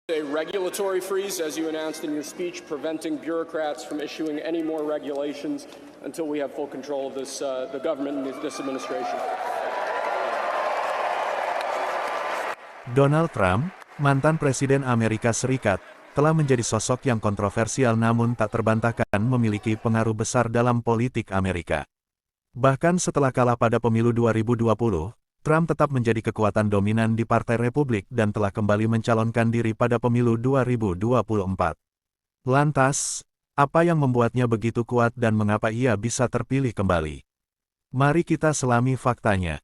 A regulatory freeze, as you announced in your speech, preventing bureaucrats from issuing any more regulations until we have full control of this, the government and this administration. Donald Trump, mantan Presiden Amerika Serikat, telah menjadi sosok yang kontroversial namun tak terbantahkan memiliki pengaruh besar dalam politik Amerika. Bahkan setelah kalah pada pemilu 2020, Trump tetap menjadi kekuatan dominan di Partai Republik dan telah kembali mencalonkan diri pada pemilu 2024. Lantas, apa yang membuatnya begitu kuat dan mengapa ia bisa terpilih kembali? Mari kita selami faktanya.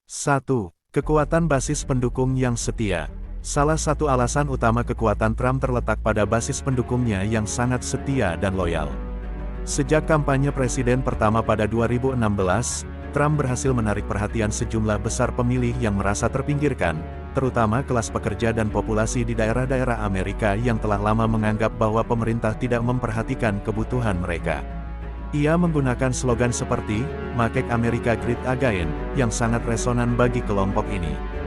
Satu, kekuatan basis pendukung yang setia. Salah satu alasan utama kekuatan Trump terletak pada basis pendukungnya yang sangat setia dan loyal. Sejak kampanye presiden pertama pada 2016, Trump berhasil menarik perhatian sejumlah besar pemilih yang merasa terpinggirkan, terutama kelas pekerja dan populasi di daerah-daerah Amerika yang telah lama menganggap bahwa pemerintah tidak memperhatikan kebutuhan mereka. Ia menggunakan slogan seperti, "Make America Great Again," yang sangat resonan bagi kelompok ini.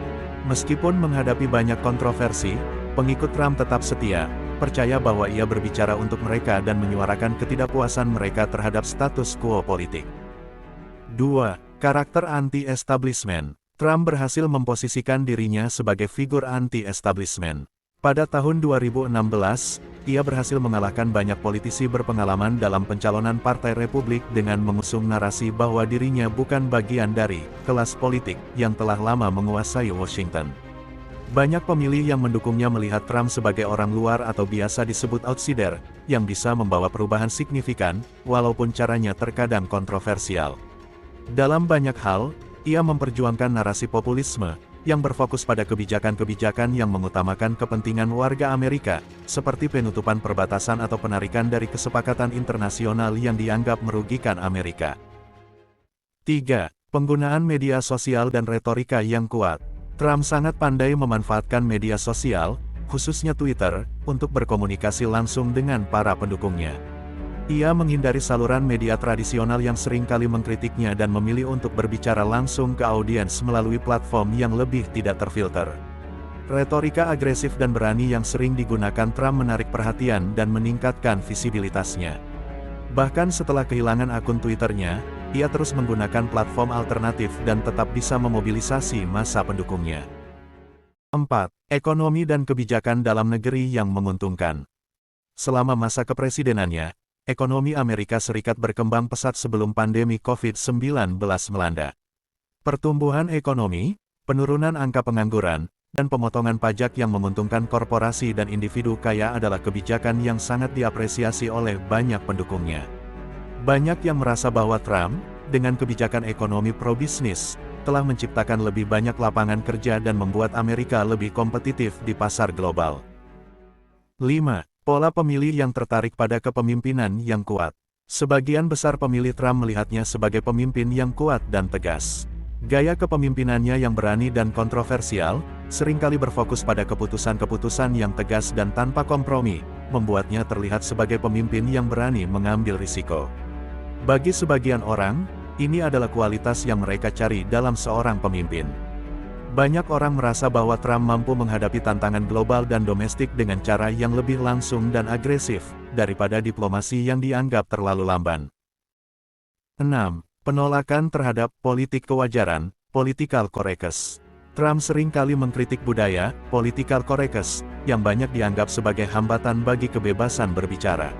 Meskipun menghadapi banyak kontroversi, pengikut Trump tetap setia, percaya bahwa ia berbicara untuk mereka dan menyuarakan ketidakpuasan mereka terhadap status quo politik. 2. Karakter anti-establishment. Trump berhasil memposisikan dirinya sebagai figur anti-establishment. Pada tahun 2016, ia berhasil mengalahkan banyak politisi berpengalaman dalam pencalonan Partai Republik dengan mengusung narasi bahwa dirinya bukan bagian dari kelas politik yang telah lama menguasai Washington. Banyak pemilih yang mendukungnya melihat Trump sebagai orang luar atau biasa disebut outsider, yang bisa membawa perubahan signifikan, walaupun caranya terkadang kontroversial. Dalam banyak hal, ia memperjuangkan narasi populisme, yang berfokus pada kebijakan-kebijakan yang mengutamakan kepentingan warga Amerika, seperti penutupan perbatasan atau penarikan dari kesepakatan internasional yang dianggap merugikan Amerika. 3. Penggunaan media sosial dan retorika yang kuat. Trump sangat pandai memanfaatkan media sosial, khususnya Twitter, untuk berkomunikasi langsung dengan para pendukungnya. Ia menghindari saluran media tradisional yang seringkali mengkritiknya dan memilih untuk berbicara langsung ke audiens melalui platform yang lebih tidak terfilter. Retorika agresif dan berani yang sering digunakan Trump menarik perhatian dan meningkatkan visibilitasnya. Bahkan setelah kehilangan akun Twitternya, ia terus menggunakan platform alternatif dan tetap bisa memobilisasi massa pendukungnya. 4. Ekonomi dan kebijakan dalam negeri yang menguntungkan. Selama masa kepresidenannya, ekonomi Amerika Serikat berkembang pesat sebelum pandemi COVID-19 melanda. Pertumbuhan ekonomi, penurunan angka pengangguran, dan pemotongan pajak yang menguntungkan korporasi dan individu kaya adalah kebijakan yang sangat diapresiasi oleh banyak pendukungnya. Banyak yang merasa bahwa Trump, dengan kebijakan ekonomi pro-bisnis, telah menciptakan lebih banyak lapangan kerja dan membuat Amerika lebih kompetitif di pasar global. 5. Pola pemilih yang tertarik pada kepemimpinan yang kuat. Sebagian besar pemilih Trump melihatnya sebagai pemimpin yang kuat dan tegas. Gaya kepemimpinannya yang berani dan kontroversial, seringkali berfokus pada keputusan-keputusan yang tegas dan tanpa kompromi, membuatnya terlihat sebagai pemimpin yang berani mengambil risiko. Bagi sebagian orang, ini adalah kualitas yang mereka cari dalam seorang pemimpin. Banyak orang merasa bahwa Trump mampu menghadapi tantangan global dan domestik dengan cara yang lebih langsung dan agresif, daripada diplomasi yang dianggap terlalu lamban. 6. Penolakan terhadap politik kewajaran, political correctness. Trump seringkali mengkritik budaya, political correctness, yang banyak dianggap sebagai hambatan bagi kebebasan berbicara.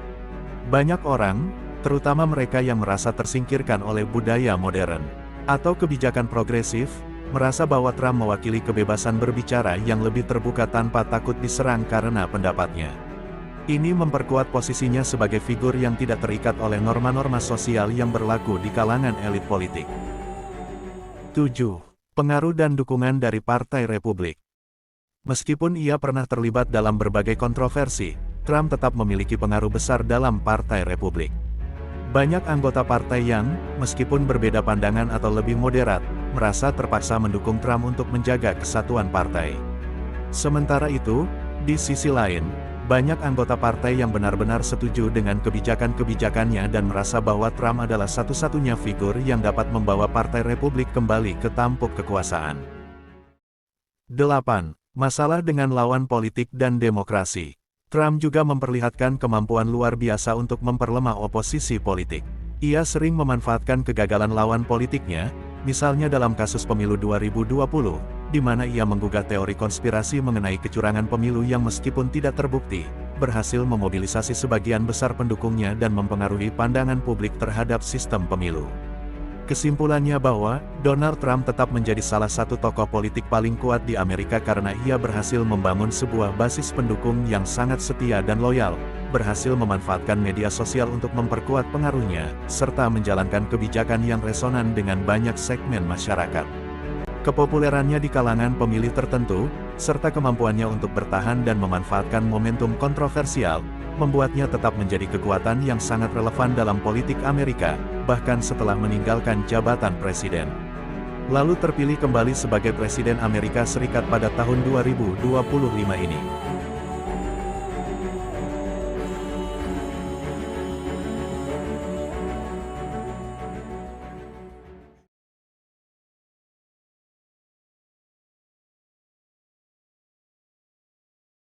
Banyak orang, terutama mereka yang merasa tersingkirkan oleh budaya modern, atau kebijakan progresif, merasa bahwa Trump mewakili kebebasan berbicara yang lebih terbuka tanpa takut diserang karena pendapatnya. Ini memperkuat posisinya sebagai figur yang tidak terikat oleh norma-norma sosial yang berlaku di kalangan elit politik. 7. Pengaruh dan dukungan dari Partai Republik. Meskipun ia pernah terlibat dalam berbagai kontroversi, Trump tetap memiliki pengaruh besar dalam Partai Republik. Banyak anggota partai yang, meskipun berbeda pandangan atau lebih moderat, merasa terpaksa mendukung Trump untuk menjaga kesatuan partai. Sementara itu, di sisi lain, Banyak anggota partai yang benar-benar setuju dengan kebijakan-kebijakannya dan merasa bahwa Trump adalah satu-satunya figur yang dapat membawa Partai Republik kembali ke tampuk kekuasaan. 8. Masalah dengan lawan politik dan demokrasi. Trump juga memperlihatkan kemampuan luar biasa untuk memperlemah oposisi politik. Ia sering memanfaatkan kegagalan lawan politiknya, misalnya dalam kasus pemilu 2020, di mana ia menggugat teori konspirasi mengenai kecurangan pemilu yang meskipun tidak terbukti, berhasil memobilisasi sebagian besar pendukungnya dan mempengaruhi pandangan publik terhadap sistem pemilu. Kesimpulannya bahwa, Donald Trump tetap menjadi salah satu tokoh politik paling kuat di Amerika karena ia berhasil membangun sebuah basis pendukung yang sangat setia dan loyal, berhasil memanfaatkan media sosial untuk memperkuat pengaruhnya, serta menjalankan kebijakan yang resonan dengan banyak segmen masyarakat. Kepopulerannya di kalangan pemilih tertentu, serta kemampuannya untuk bertahan dan memanfaatkan momentum kontroversial, membuatnya tetap menjadi kekuatan yang sangat relevan dalam politik Amerika, bahkan setelah meninggalkan jabatan presiden. Lalu terpilih kembali sebagai Presiden Amerika Serikat pada tahun 2025 ini.